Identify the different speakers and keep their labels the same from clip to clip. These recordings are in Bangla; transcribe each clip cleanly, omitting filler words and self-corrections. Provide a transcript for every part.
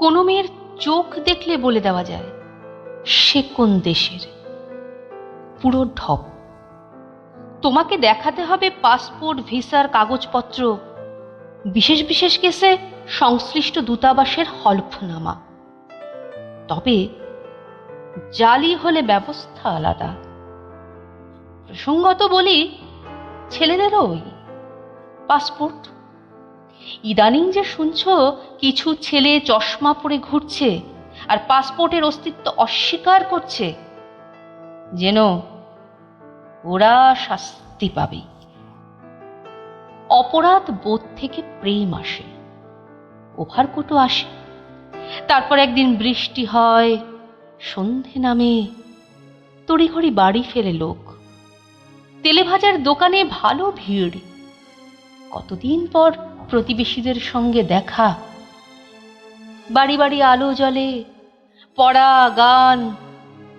Speaker 1: কোনো মেয়ের চোখ দেখলে বলে দেওয়া যায় সে কোন দেশের। পুরো ঢপ। তোমাকে দেখাতে হবে পাসপোর্ট, ভিসার কাগজপত্র, বিশেষ বিশেষ কেসে সংশ্লিষ্ট দূতাবাসের হলফনামা। তবে জালি হলে ব্যবস্থা আলাদা। প্রসঙ্গত বলি, ছেলেদেরও ওই পাসপোর্ট। ইদানিং যে শুনছ কিছু ছেলে চশমা পরে ঘুরছে আর পাসপোর্টের অস্তিত্ব অস্বীকার করছে, যেন ওরা শাস্তি পাবে। অপরাধ বোধ থেকে প্রেম আসে, ওভারকোটও আসে। তারপর একদিন বৃষ্টি হয়, সন্ধে নামে, তড়িঘড়ি বাড়ি ফেরে লোক। তেলে ভাজার দোকানে ভালো ভিড়। কতদিন পর প্রতিবেশীদের সঙ্গে দেখা। বাড়ি বাড়ি আলো জ্বলে, পড়া গান,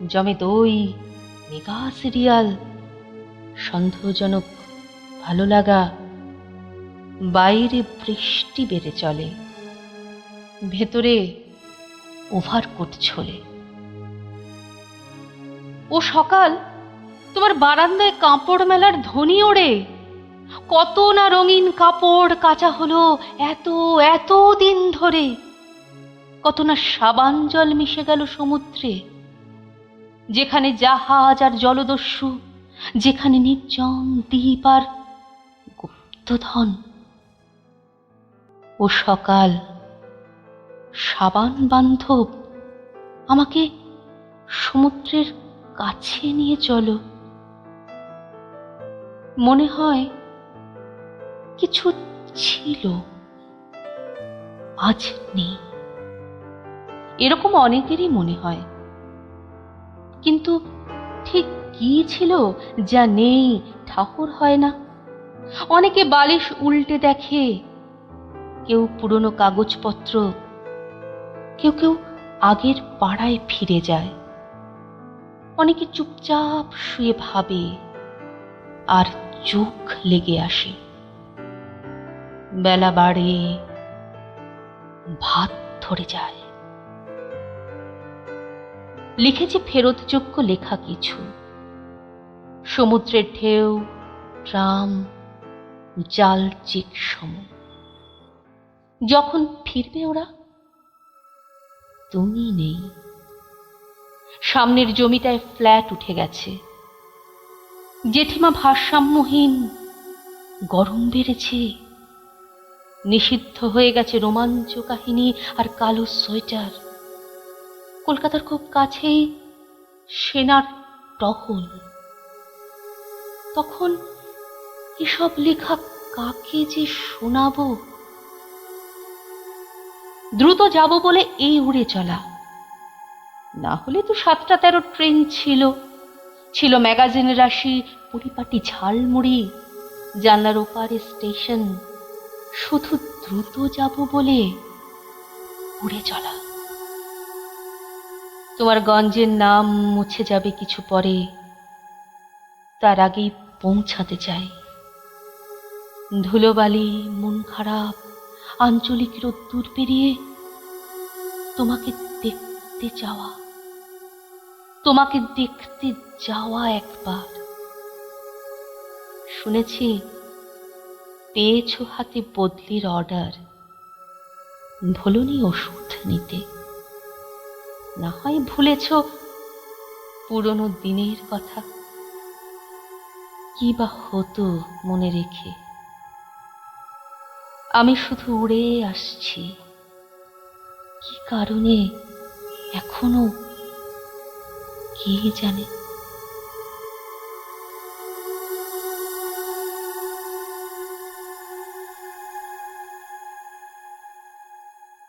Speaker 1: জমে দই, মেগা সিরিয়াল, সন্দেহজনক ভালো লাগা। বাইরে বৃষ্টি বেড়ে চলে, ভেতরে ওভারকোট ছোলে। ও সকাল তোমার বারান্দায় কাপড় মেলার ধ্বনি ওড়ে। কত না রঙিন কাপড় কাচা হলো এত এত দিন ধরে। কত না সাবান জল মিশে গেল সমুদ্রে। যেখানে জাহাজ আর জলদস্যু, যেখানে নির্জন দ্বীপ আর গুপ্তধন। ও সকাল, সাবান বান্ধব, আমাকে সমুদ্রের কাছে নিয়ে চলো। মনে হয় কিছু ছিল, আজ নেই। এরকম অনেকেরই মনে হয়, কিন্তু ঠিক কি ছিল যা নেই ঠাকুর হয় না। অনেকে বালিশ উল্টে দেখে, কেউ পুরনো কাগজপত্র, কেউ কেউ আগের পাড়ায় ফিরে যায়। অনেকে চুপচাপ শুয়ে ভাবে, আর চোখ লেগে আসে। বেলা বাড়ে, ভাত ধরে যায়। লিখেছি ফেরতযোগ্য লেখা কিছু। সমুদ্রের ঢেউ, ট্রাম, জাল চিক সম। যখন ফিরবে ওরা, তুমি নেই। সামনের জমিটায় ফ্ল্যাট উঠে গেছে। জেঠিমা ভারসাম্যহীন, গরম বেড়েছে। নিষিদ্ধ হয়ে গেছে রোমাঞ্চ কাহিনী আর কালো সোয়েটার। কলকাতার খুব কাছেই সেনার টহল। তখন এসব লেখা কাকে যে শোনাবো? দ্রুত যাব বলে এই উড়ে চলা। না হলে তো 7টা-13 ট্রেন ছিল। ছিল ম্যাগাজিনের রাশি, পরিপাটি ঝালমুড়ি, জানলার ওপারে স্টেশন। শুধু দ্রুত যাব বলে উড়ে চলা। তোমার গঞ্জের নাম মুছে যাবে কিছু পরে, তার আগেই পৌঁছাতে চাই। ধুলোবালি, মন খারাপ, আঞ্চলিক রোদ্দুর পেরিয়ে তোমাকে দেখতে যাওয়া, তোমাকে দেখতে যাওয়া একবার। শুনেছি পেয়েছো হাতে বদলির অর্ডার। ভুলনি ওষুধ নিতে। না হয় ভুলেছ পুরনো দিনের কথা। কি বা হতো মনে রেখে? আমি শুধু উড়ে আসছি। কি কারণে এখনো কে জানে।